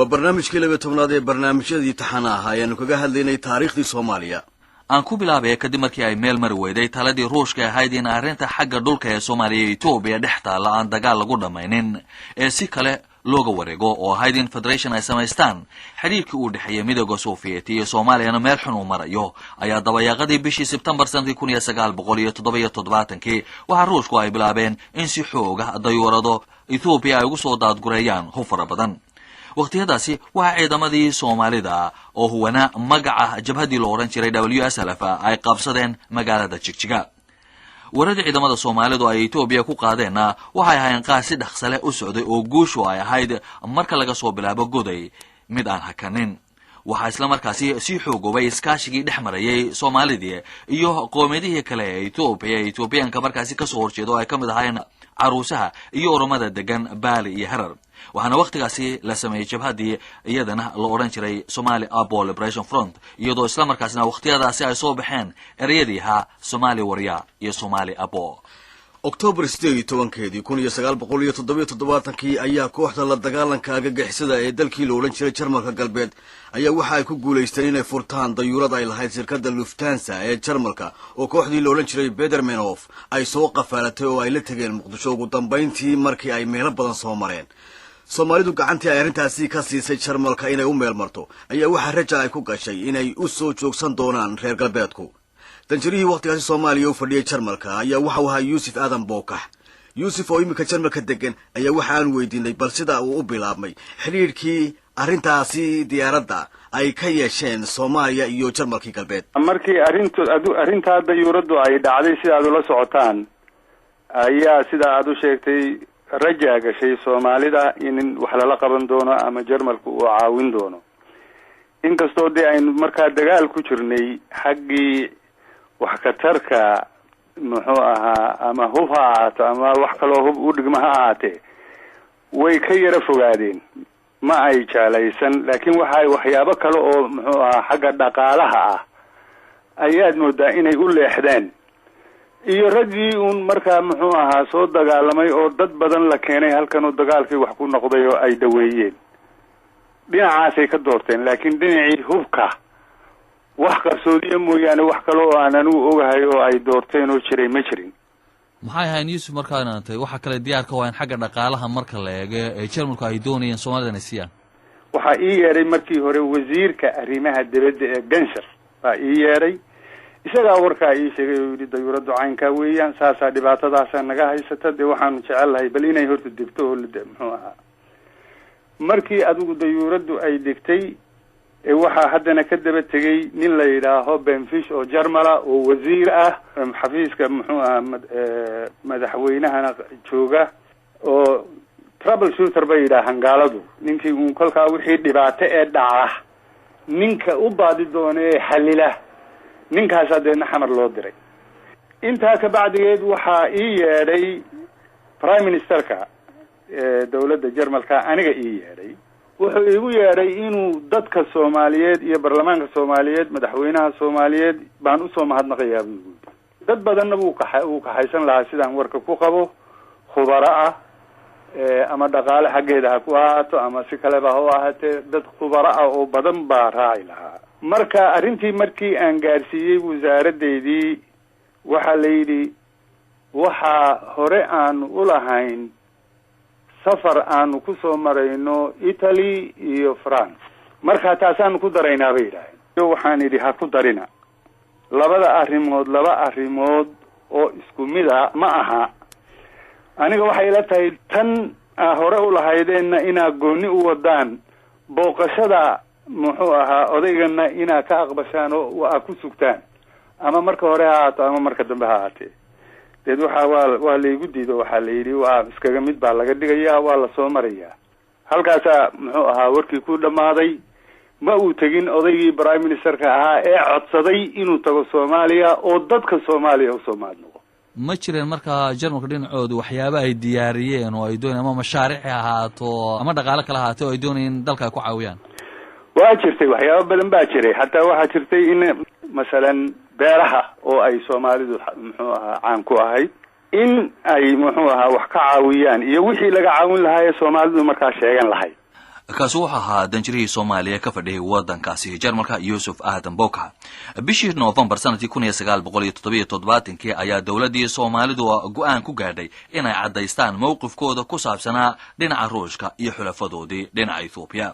وبرنامج كلمة تمنادي برنامج دي تحناها يعني كجهل لنا تاريخ دي صوماليا. aan ku bilaabay kadib markii ay meel mar weyday taladii ruushka ahayd in arrinta xagga dhulka ee Soomaaliya iyo Itoobiya dhexta la aan dagaal lagu dhamaynin ee si kale looga wareego oo ahayd in federation ay samaystaan xiriirkii u dhaxeeyay midowga Soviet iyo Soomaaliya meel xun u marayo ayaa dabayaaqadii bishii September sanadkii 1977 waxa ruushku ay bilaabeen in si xoog ah dayuurado Itoobiya ay ugu soo daadgurayaan hufar badan waqtiyadaasi waxa ciidamadii Soomaalida oo huwana magaca jabhadii loo oran jiray WSLF ay qabsadeen magaalada Jigjiga warada ciidamada Soomaalidu ay Itoobiya ku qaadeen waxay ahaayeen qaasi dhaxsale u socday oo guushu ay ahayd marka laga soo bilaabo goday mid aan hakanin waxa isla markaasi si xoogobay iskaashigii dhexmarayay Soomaalida iyo qoomiyadihii kale ee Itoobiyaanka markaasi ka soo horjeedo ay kamid ahaayeen caruusaha iyo oromada degan Baali iyo Harar waxaana waqtigaasi la sameeyay jabhadii iyadana la oran jiray Somali Abo Liberation Front iyadoo isla markaasna waqtiyadaasi ay soo baxeen ereyadiiha Somali Warrior iyo Somali Abo October 18 1977 ayaa kooxda la dagaalanka argagixisada ee dalkii la oran jiray Jarmalka galbeed ayaa waxa ay ku guuleysteen inay furtaan dayuurada ay lahayd shirkadda Lufthansa ee Jarmalka oo kooxdii la oran jiray Baader-Meinhof ay soo qafaalatay oo ay la tageen Muqdisho ugu dambeyntii markii ay meelo badan soo mareen Soomaalidu gacantii ay arintaasi ka siisay Jarmalka inay u meel marto ayaa waxa raja ay ku gashay inay u soo joogsan doonaan reer galbeedku danjirihii waqtigaasi Soomaaliya u fadhiyay Jarmalka ayaa waxa uu ahaa Yuusuf Aadan Bookax Yuusuf oo imika Jarmalka degan ayaa waxa aan weydiinay bal sida uu u bilaabmay xiriirkii arintaasi diyaaradda ay ka yeesheen Soomaaliya iyo Jarmalkii galbeed markii arinta dayuuradu ay dhacday sida aad la socotaan ayaa sida aad u sheegtay raja gashay Soomaalida in wax la qaban doono ama Jarmalku uu caawin doono inkastoo ay markaa dagaal ku jirnay xaqii wax ka tarka muxuu ahaa ama hubha ama wax kale oo hub u dhigmaha ahaatee way ka yara fogaadeen ma ay jaalaysan laakiin waxyaabo kale oo muxuu ahaa xagga dhaqaalaha ah ayaad moodaa inay u leexdeen iyo ragii markaa muxuu ahaa soo dagaalamay oo dad badan la keenay halkan oo dagaalkii wax ku noqday oo ay daweeyeen dhinacaasay ka doorteen laakiin dhinacii hubka wax qarsoodiye mooyaane wax kale oo aan anigu ogahay oo ay doorteen oo jiray ma jirin maxay ahayn Yuusuf markaana intay waxa kale diyaar ka waayeen xagga dhaqaalaha marka la eego ee Jarmalku ay doonayeen Soomaalida siiyaan waxa ii yeeray markii hore wasiirka arrimaha dibadda ee Gensher baa ii yeeray isaga warka ii sheegay oo yiri dayuuradu caynka weeyaan saasa dhibaatadaas naga haysata waxaan jecelahay bal inay horta degto oo muxuu ahaa markii adigu dayuuradu ay degtay waxa haddana ka daba tagay nin la yiraahdo Benfish oo Jarmala oo wasiir ah xafiiska muxuu ahaa madaxweynahana jooga oo trouble shooter bay yiraahdaan gaaladu ninkii uu kolka wixii dhibaato ee dhaca ninka u baadi doonay xalila ninkaas hadana xamar loo diray inta ka bacdigeed waxa ii yeeray prime ministerka dawladda Jarmalka aniga ii yeeray wuxuu igu yeeray inuu dadka Soomaaliyeed iyo baarlamaanka Soomaaliyeed madaxweynaha Soomaaliyeed baan u soo mahadnaqayaa buu dad badan uu ka haysan lahaa sidaan warka ku qabo khubara ah ama dhaqaale xageeda ku ahaato ama si kale ba oo ahaatee dad khubara ah oo badan baa raacay lahaa marka arintii markii aan gaarsiiyay wasaaradeedii waxa la yiri waxa hore aan u lahayn safar aanu ku soo marayno Italy iyo France marka taasaan ku daraynaa bay yiraahdeen waxaan idhi ha ku darina laba arrimood oo isku mid ah ma aha aniga waxay ila tahay tan hore u lahaydeenna ina gooni u wadaan booqashada muxuu ahaa odaygana ina ka aqbashaan oo waa ku sugtaan ama marka hore haato ama marka dambe haatee waxa waa la igu diido waxa la yiri waa iskaga mid baa laga dhigayaa waa la soo marayaa halkaas muxuu ahaa warkii ku dhamaaday ma uu tagin odaygii prime ministerka ahaa ee codsaday inuu tago Soomaaliya oo dadka Soomaaliya u soo maadno ma jireen marka Jarmalka dhinacoodu waxyaabo ay diyaariyeen oo ay doonayeen ama mashaariic ahaato ama dhaqaale kala ahaato oo ay doonayeen dalka ku caawiyaan waa jirtay waxyaabo badan baa jiray hatta waxa jirtay in masalan beeraha oo ay Soomaalidu muxuu ahaa caan ku ahayd in ay muxuu ahaa wax ka caawiyaan iyo wixii laga caawin lahaa Soomaalidu markaa sheegan lahayd kaasi wuxuu ahaa danjirihii Soomaaliya ka fadhiyay waddankaasi Jarmalka Yuusuf Aadan Booka. bishii November sanadkii 1977 ayaa dawladii Soomaalidu go'aan ku gaadhay inay cadaystaan mowqifkooda ku saabsanaa dhinaca Ruushka iyo xulafadoodii dhinaca Ethiopia.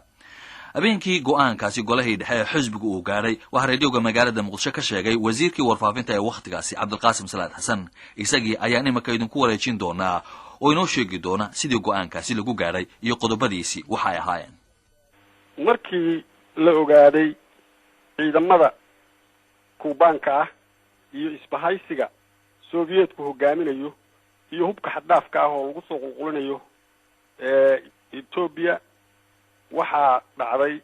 habeenkii go'aankaasi golahii dhexe xisbigu uu gaadhay waxa raadiyowga magaalada Muqdisho ka sheegay wasiirkii warfaafinta ee waqtigaasi Cabdulqaasim Salaad Xasan. isagii ayaa nimaka idinku wareejin doonaa oo inoo sheegi doona sidii go'aankaasi lagu gaadhay iyo qodobadiisi waxa ay ahaayeen. markii la ogaaday ciidamada Kuubaanka ah iyo isbahaysiga Soviyeetku hogaaminayo iyo hubka xaddaafka ah oo lagu soo qulqulinayo Ethiopia waxaa dhacday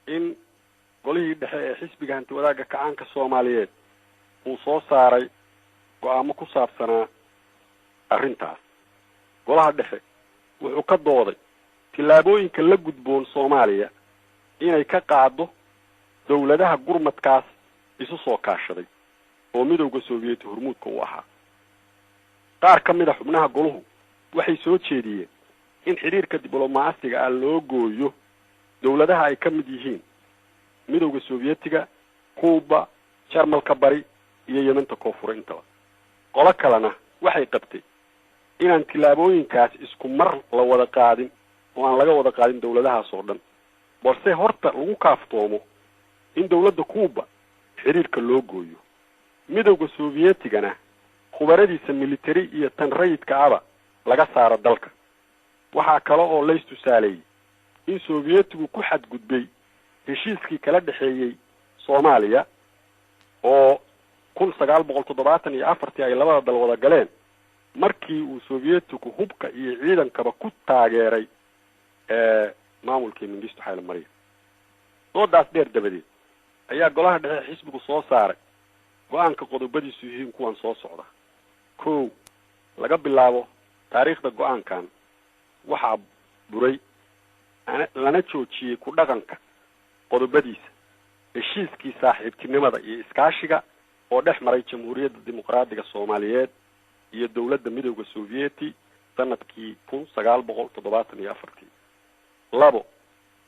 in golihii dhexe ee xisbiga hanti wadaagga kacaanka Soomaaliyeed uu soo saaray go'aamo ku saabsanaa arrintaas. golaha dhexe wuxuu ka dooday tillaabooyinka la gudboon Soomaaliya inay ka qaado dawladaha gurmadkaas isu soo kaashaday oo midowga Soviyeet hormuudka u ahaa. qaar ka mid ah xubnaha goluhu waxay soo jeediyeen in xiriirka diblomaasiga ah loo gooyo dawladaha ay ka mid yihiin midowga Soviyeetiga, Kuuba, Jarmalka bari iyo Yementa koonfur intaba. qolo kalena waxay qabtay inaan tillaabooyinkaas isku mar la wada qaadin oo aan laga wada qaadin dawladahaas oo dhan, balse horta lagu kaaftoomo in dawladda Kuuba xiriirka loo gooyo. midowga Soviyeetigana khubaradiisa military iyo tan rayidka aba laga saaro dalka. waxaa kale oo la istusaalay in Soviyeetigu ku xadgudbay heshiiskii kala dhaxeeyay Soomaaliya oo 1974 ay labada dal wada galeen markii uu Soviyeetigu hubka iyo ciidankaba ku taageeray maamulkii Mengistu Haile Mariam. doodaas dheer dabadeed ayaa golaha dhexe xisbigu soo saaray go'aanka qodobadiisu yihiin kuwan soo socda. 1 laga bilaabo taariikhda go'aankan waxaa buray lana joojiyay ku dhaqanka qodobadiisa heshiiskii saaxiibtinimada iyo iskaashiga oo dhex maray Jamhuuriyadda Dimuqraadiga Soomaaliyeed iyo dawladda midowga Soviyeeti sanadkii 1974. 2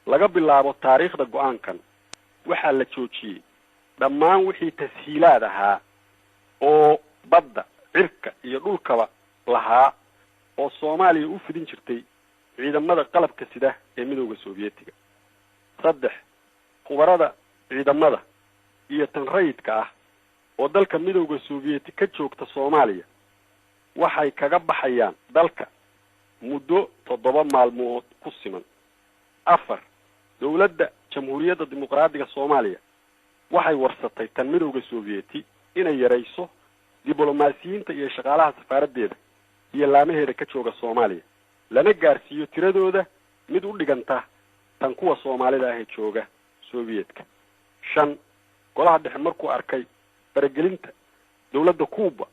laga bilaabo taariikhda go'aankan waxaa la joojiyay dhammaan wixii tashiilaad ahaa oo badda, cirka iyo dhulkaba lahaa oo Soomaaliya u fidin jirtay ciidamada qalabka sida ee midowga Soviyeetiga. 3 khubarada ciidamada iyo tan rayidka ah oo dalka midowga Soviyeeti ka joogta Soomaaliya waxay kaga baxayaan dalka muddo 7 maalmood ku siman. 4 dawladda Jamhuuriyadda Dimuqraadiga Soomaaliya waxay warsatay tan midowga Soviyeeti inay yareyso diblomaasiyiinta iyo shaqaalaha safaaraddeeda iyo laamaheeda ka jooga Soomaaliya lana gaarsiiyo tiradooda mid u dhiganta tan kuwa Soomaalida ah ee jooga Soviyeetka. 5 golaha dhexe markuu arkay faragelinta dawladda Kuuba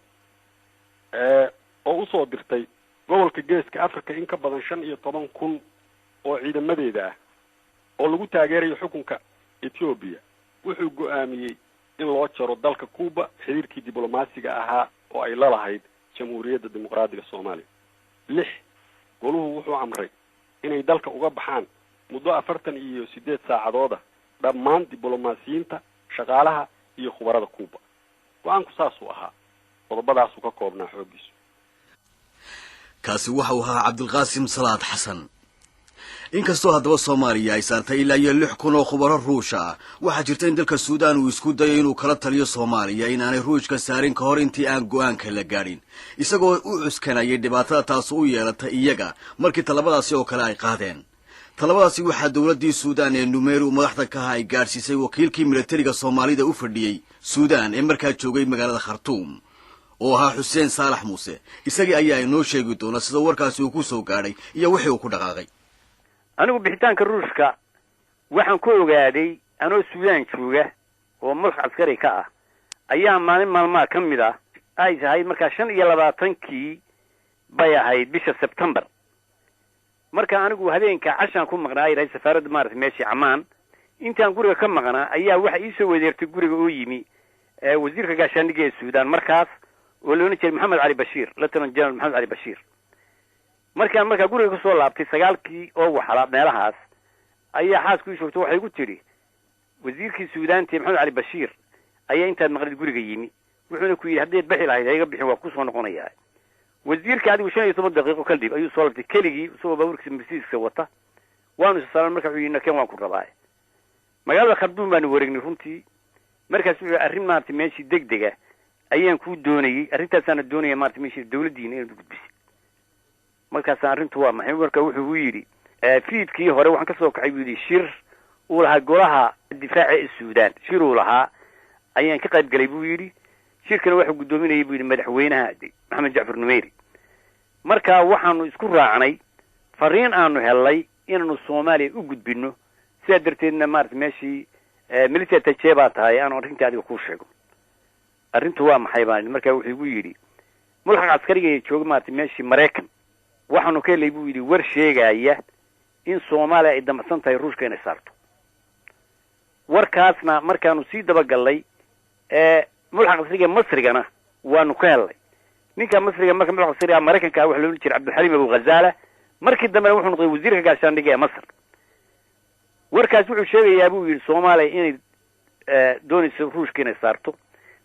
oo u soo dirtay gobolka Geeska Afrika in ka badan 15,000 oo ciidamadeeda ah oo lagu taageerayo xukunka Ethiopia, wuxuu go'aamiyay in loo jaro dalka Kuuba xiriirkii diblomaasiga ahaa oo ay la lahayd Jamhuuriyadda Dimuqraadiga Soomaaliya. 6 goluhu wuxuu amray inay dalka uga baxaan muddo 48 saacadood dhammaan diblomaasiyiinta, shaqaalaha iyo khubarada Kuuba. go'aanku saas uu ahaa qodobadaas uu ka koobnaa xoogiisu. kaasi waxa uu ahaa Cabdulqaasim Salaad Xasan. inkastoo haddaba Soomaaliya ay saartay ilaa 6,000 oo khubaro Ruush ah, waxaa jirta in dalka Suudaan uu isku dayo inuu kala taliyo Soomaaliya inaanay Ruushka saarin ka hor intii aan go'aanka la gaadhin, isagoo u cuskanayay dhibaatada taas u yeelatay iyaga markii talabadaasi oo kale ay qaadeen. talabadaasi waxaa dawladdii Suudaan ee Numeru madaxda ka ay gaarsiisay wakiilkii militariga Soomaalida u fadhiyay Suudaan ee markaa joogay magaalada Khartoum oo ahaa Xuseen Saalax Muuse. isagii ayaa inoo sheegi doona sida warkaasi uu ku soo gaadhay iyo wixii uu ku dhaqaaqay. anigu bixitaanka Ruushka waxaan ku ogaaday anoo Suudaan jooga oo madax askari ka ah ayaa maalmaha ka mid ah ay tahay markaa 25kii bay ahayd bisha September. marka anigu habeenka cashan ku maqnaay ra'iisul safaaradda Maarif meeshii Ammaan intaan guriga ka maqnaa ayaa waxa ii soo weedeertay guriga oo yimi wasiirka gaashaandhigga ee Suudaan markaas oo loo jeeday Maxamed Ali Bashiir, Lieutenant General Maxamed Ali Bashiir. markaa guriga ku soo laabtay 9kii oo waxala meelahaas ayaa xaasku ii joogto waxay ku tiri wasiirkii suudaantii maxamed cali bashiir ayaa intaad maqlid guriga yimi wuxuuna ku yidhi haddayd bixi lahayd hayga bixin waa kusoo noqonayaa wasiirka adigu 15 daqiiqo kadib ayuu soo labtay keligii isagoo baabuurkiisa Mercedes wata waanu isaalan markaa wuxuu yidhi nakeen waan ku rabaa magaalada Khartoum baanu wareegnay runtii markaas wuxuu arrin maartay meeshii degdega ayaan ku doonayay arrintaasana doonaya maartay meeshii dawladdiina inay gudbiso markaas arrintu waa maxay markaa wuxuu yidhi fiidkii hore waxaan ka soo kaxay yidhi shir uu lahaa golaha difaaca ee Suudaan shir uu lahaa ayaan ka qayb galay buu yidhi shirkana wuxuu gudoominayay buu yidhi madaxweynaha Maxamed Jacfar Numeeri markaa waxaanu isku raacnay fariin aanu helay inaanu Soomaaliya u gudbino sida darteedna maartay meeshii military tajeba tahay aan arrinta adiga ku sheego arrintu waa maxay baan markaa wuxuu igu yidhi mulxaq askariga ee jooga maartay meeshii Mareykan waxaanu ka helay buu yidhi war sheegaya in Soomaaliya ay damacsan tahay Ruushka inay saarto warkaasna markaanu sii daba galay mulxaq askariga Masrigana waanu ka helay ninka Masriga marka mulxaq askariga Mareykanka waxa loo jiray Cabdulxaliim Abu Ghazala markii dambe wuxuu noqday wasiirka gaashaandhigga ee Masar warkaas wuxuu sheegayaa buu yidhi Soomaaliya inay doonayso Ruushka inay saarto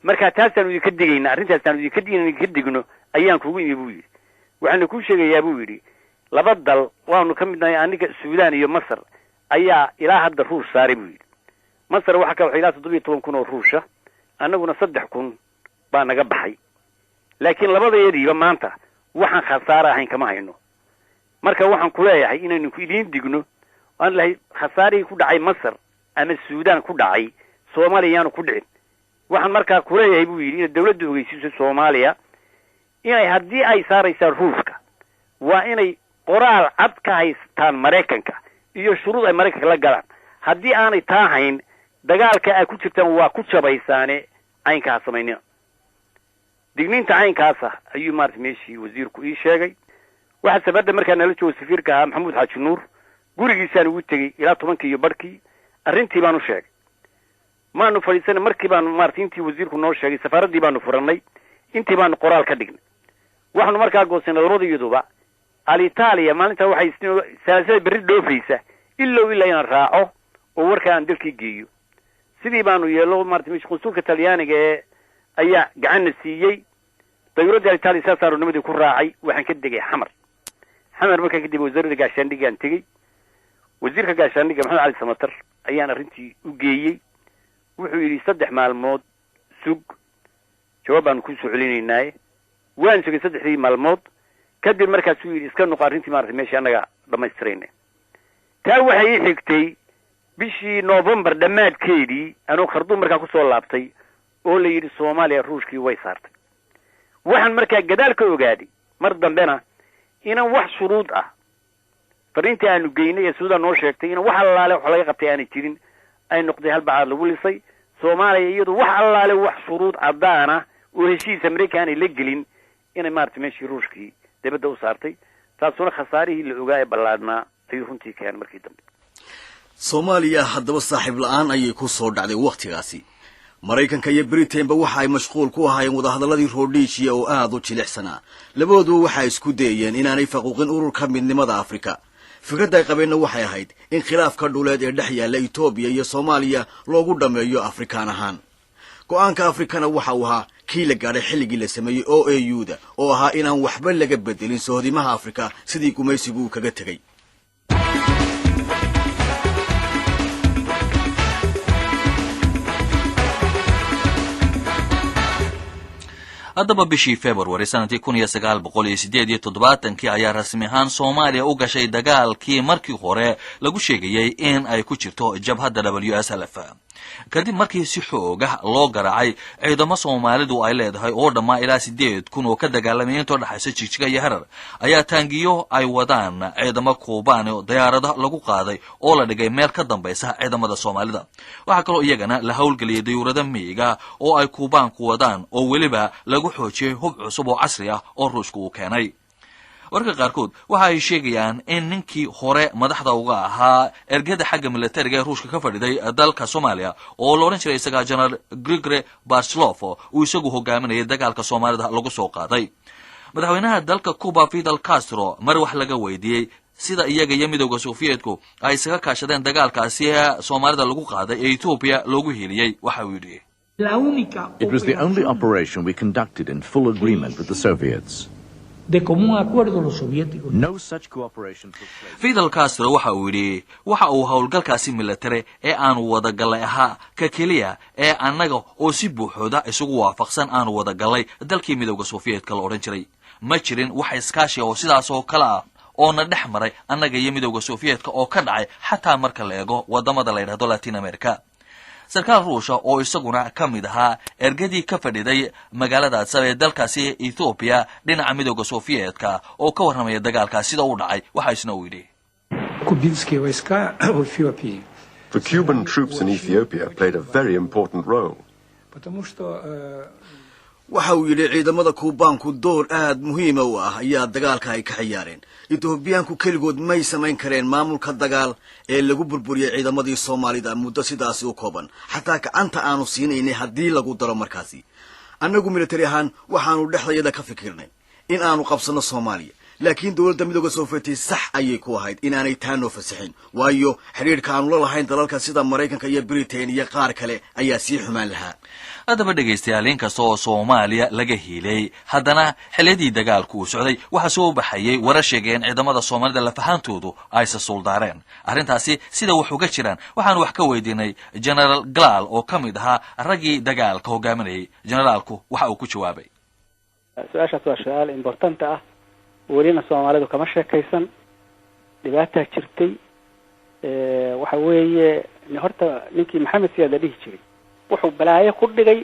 marka taasaan idin ka digayna arrintaasaan idin ka digayna ka digno ayaan kugu imi buu yidhi waxaan ku sheegayaa buu yidhi laba dal waanu ka midnahay aniga Suudaan iyo Masar ayaa ilaa hadda Ruush saaray buu yidhi Masar waxa ka waxay ilaa 17,000 oo Ruusha annaguna 3,000 baa naga baxay laakiin labadeediiba maanta waxaan khasaare ahayn kama hayno marka waxaan ku leeyahay inaynu ku idin digno aan lahay khasaarihii ku dhacay Masar ama Suudaan ku dhacay Soomaaliyaana ku dhicin waxaan markaa ku leeyahay buu yidhi in dawladdu ogeysiiso Soomaaliya inay haddii ay saaraysaa Ruushka waa inay qoraal cad ka haystaan Mareykanka iyo shuruud ay Mareykanka la galaan haddii aanay taahayn dagaalka ay ku jirtaan waa ku jabaysaane aynkaa samaynina digniinta aynkaasa ayuu maartay meeshii wasiirku ii sheegay waxa sababta markaa nala joogo safiirka ahaa Maxamuud Xaaji Nuur gurigiisaan ugu tegey ilaa 10 iyo barkii arrintii baan u sheegay maanu fadhiisanay markii baan maartay intii wasiirku noo sheegay safaaradii baanu furannay intii baanu qoraal ka dhignay waxaanu markaa goosanay labadayaduba Italia maalinta waxay salaasada berri dhoofaysa ilaa inaan raaco oo warka aan dalkii geeyo sidii baanu yeelo maartay meeshii qunsulka Talyaaniga ee ayaa gacan siiyay dawladda Italia saasaaro nimadii ku raacay waxaan ka degay xamar markaa kadib wasaaradda gaashaandhigga aan tegey wasiirka gaashaandhigga Maxamed Cali Samatar ayaan arrintii u geeyey wuxuu yidhi 3 maalmood sug jawaabaan ku soo celinaynaa waan sugay 3 maalmood kadib markaas uu yidhi iska noqo arrintii maartay meeshii anaga dhamaystirayna taa waxay xigtay bishii November dhammaadkeedii anoo Khartoum markaa ku soo laabtay oo la yidhi Soomaaliya Ruushkii way saartay waxaan markaa gadaal ka ogaaday mar dambena inaan wax shuruud ah fariintii aanu geynay ee Suudaan noo sheegtay in wax allaale wax laga qabtay aanay jirin ay noqday hal bacaad lagu lisay Soomaaliya iyadu wax allaale wax shuruud cadaana oo heshiis Amerikaan ay la gelin inay maartay meeshii Ruushkii dibadda u saartay taasuna khasaarihii la ogaa ee ballaadnaa ay runtii keen markii dambe Soomaaliya haddaba saaxiib la'aan ayay ku soo dhacday waqtigaasi Mareykanka iyo Britain ba waxa ay mashquul ku ahaayeen wadahadaladii Rhodesia oo aad u jilicsanaa labadoodu waxa ay isku dayeen inaanay faquuqin ururka midnimada Afrika fikradda ay qabeenna waxay ahayd in khilaafka dhuleed ee dhex yaala Ethiopia iyo Soomaaliya loogu dhameeyo Afrikaan ahaan go'aanka Afrikana waxa uu ahaa kii la gaaray xilligii la sameeyay OAU-da oo ahaa inaan waxba laga bedelin sohdimaha Afrika sidii gumaysigu kaga tagay haddaba bishii February sanadkii 1978 ayaa rasmi ahaan Soomaaliya u gashay dagaalkii markii hore lagu sheegayay in ay ku jirto jabhadda WSLF kadib markii si xoog ah loo garaacay ciidamo Soomaalidu ay leedahay oo dhammaa ilaa 8,000 oo ka dagaalamay inta dhaxaysa Jigjiga iyo Harar ayaa taangiyo ay wadaan ciidamo Kuubaan oo diyaarada lagu qaaday oo la dhigay meel ka dambaysa ciidamada Soomaalida waxa kale oo iyagana la hawlgeliyay diyuurada miyiga oo ay Kuubaan ku wadaan oo waliba lagu xoojiyay hub cusub oo casri ah oo Ruushku uu keenay warka qaarkood waxa ay sheegayaan in ninkii hore madaxda uga ahaa ergada xagga militariga ee Ruushka ka fadhiday dalka Soomaaliya oo loo oran jiray isaga General Grigore Barslov uu isagu hogaaminayay dagaalka Soomaalida lagu soo qaaday madaxweynaha dalka Cuba Fidel Castro mar wax laga weydiiyay sida iyaga iyo midowda Soviyeetku ay isaga kaashadeen dagaalkaasi Soomaalida lagu qaaday ee Ethiopia loogu heliyay waxa uu yidhi It was the only operation we conducted in full agreement with the Soviets. De común acuerdo los soviéticos. No such cooperation took place. Fidel Castro waxa uu yidhi waxa uu howlgalkaasi military ee aan wada galay ahaa ka keliya ee annaga oo si buuxda isugu waafaqsan aan wada galay dalkii midowda Soviyeetka la oran jiray ma jirin wax iskaashi oo sidaas oo kala ah oo na dhex maray annaga iyo midowda Soviyeetka oo ka dhacay xataa marka la eego wadamada la yiraahdo Latin America sarkaal Ruushka oo isaguna ka mid ahaa ergadii ka fadhiday magaalada Addis Ababa ee dalkaasi Ethiopia dhinaca midowda Soviyeetka oo ka warramaya dagaalkaasi sida uu dhacay waxa isna uu yidhi Кубинские войска в Эфиопии. The Cuban troops in Ethiopia played a very important role. Потому что waxa uu yidhi ciidamada kuubaanku door aad muhiima u ah ayaa dagaalka ay ka ciyaareen Etoobiyaanku keligood may samayn kareen maamulka dagaal ee lagu burburiyay ciidamadii Soomaalida muddo sidaas u kooban xataa gacanta aanu siinaynay haddii lagu daro markaasi annagu military ahaan waxaanu dhexdayada ka fikirnay in aanu qabsano Soomaaliya laakiin dawladda midowga Soviyeeti sax ayay ku ahayd in aanay taano fasaxin waayo xiriirka aanu la lahayn dalalka sida Mareykanka iyo Britain iyo qaar kale ayaa sii xumaan lahaa haddaba dhegaystayaal inkasta oo Soomaaliya laga hiilay haddana xilladii dagaalku uu socday waxa soo baxayay warar sheegeen ciidamada Soomaalida la fahantoodu ay sasuldaareen arrintaasi sida wax uga jiraan waxaan wax ka weydiinay General Glal oo ka mid ahaa ragii dagaalka hogaaminayay generaalku waxa uu ku jawaabay su'aashaas waa su'aal important ah welina Soomaalidu kama sheekaysan dhibaato jirtay waxa weeye horta ninkii Maxamed Siyaad la dhihi jiray wuxuu balaayo ku dhigay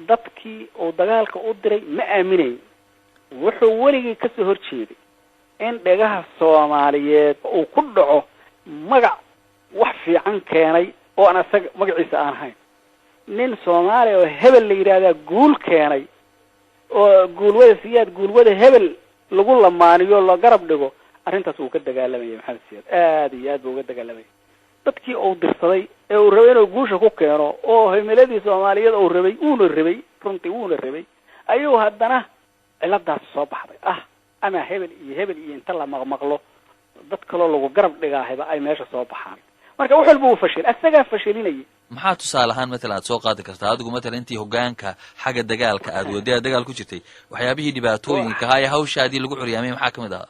dadkii oo dagaalka u diray ma aaminay wuxuu weligii ka soo horjeeday in dhagaha Soomaaliyeed uu ku dhaco magac wax fiican keenay oo aan asaga magaciisa aan ahayn nin Soomaali oo hebel la yiraahdo guul keenay oo guulwada Siyaad guulwada hebel lagu lamaaniyo la garab dhigo arrintaas uu ka dagaalamay Maxamed Siyaad aad iyo aad buu uga dagaalamay dadkii uu dirsaday ee uu rabay inuu guusha ku keeno oo himiladii Soomaaliyeed uu rabay runtii uuna rabay ayuu haddana ciladaas soo baxday ama hebel iyo inta la maqlo dad kale lagu garab dhigaahayba ay meesha soo baxaan marka wuxuu walba uu fashil asaga fashilinay maxaa tusaalahan mesela aad soo qaadi kartaa adigu mesela intii hogaanka xagga dagaalka aad waday dagaal ku jirtay waxyaabihii dhibaatooyinka hay hawshaadii lagu xuriyamay maxaa kamid ah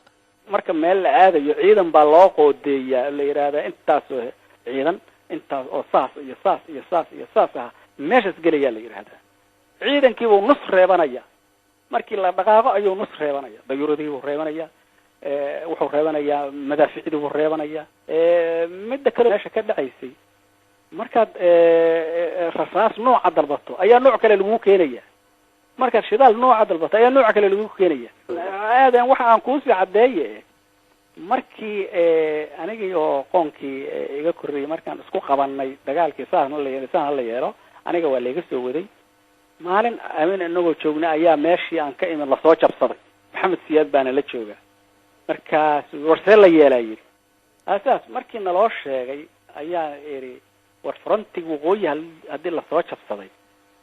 marka meel la aadayo ciidan baa loo qoodeeyaa la yiraahdaa intaas oo ciidan intaas oo saas meeshas galaya la yiraahdaa ciidankii uu nus reebanaya markii la dhaqaaqo ayuu nus reebanaya dayuuradii uu reebanaya wuxuu reebanaya madaaficdii uu reebanaya midda kale meesha ka dhacaysay markaad rasaas nooca dalbato ayaa nooc kale lagu keenaya markaad shidaal nooca dalbato ayaa nooc kale lagu keenaya aadan waxa aan ku sii cadeeyay markii aniga iyo qoonkii iga korreeyay markaan isku qabanay dagaalkii saan la yeelo aniga waa leega soo waday maalin aamin inagoo joogna ayaa meeshii aan ka imin la soo jabsaday Maxamed Siyaad baana la jooga markaas warsee la yeelay asaas markii naloo sheegay ayaa eri war frontiga waqooyi hadii la soo jabsaday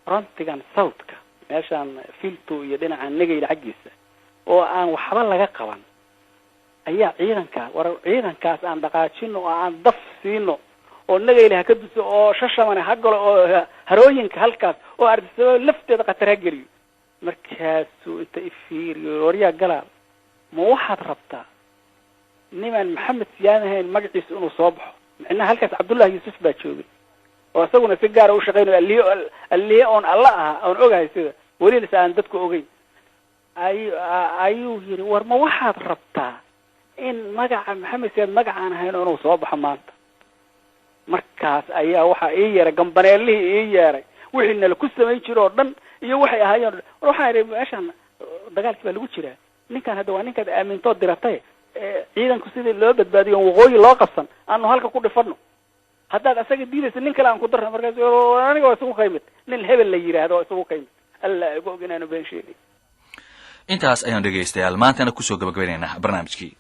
frontigan southka meeshaan filto iyo dhinaca nagayl xagiisa oo aan waxba laga qaban ayaa ciidankaas aan dhaqaajino oo aan daf siino oo nagaylaha ka duso oo shashamane ha galo oo harooyinka halkaas oo ardisoo lafteeda qatar ha geliyo markaasuu inta ifiiriyo waryaa galaal ma waxaad rabtaa niman Maxamed Siyaad ahayn magaciisa inuu soo baxo macnaha halkaas Cabdullaahi Yuusuf baa joogay oo asaguna si gaar ah u shaqeynay alliye on Allah on ogahay sida weliba aan dadku ogeyn ayuu yiri war ma waxaad rabtaa in magaca Maxamed Siyaad magacaan ahayn inuu soo baxo maanta markaas ayaa waxa ii yeeray gambaneelihii ii yeeray wixii nala ku sameyn jiro oo dhan iyo waxay ahaayeen waxa ay meeshan dagaalkii baa lagu jiraa ninkan hadda waa ninka aaminto diratay ciidanku sidii loo badbaadiyo waqooyi loo qabsan aanu halka ku dhifano haddaad asaga diidaysa nin kale aan ku darno markaas aniga waa isugu qaymid nin hebel la yiraahdo isugu qaymid alla igu oginaano been sheegay intaas ayaan dhegaystayaal maantana kusoo gabagabaynaynaa barnaamijkii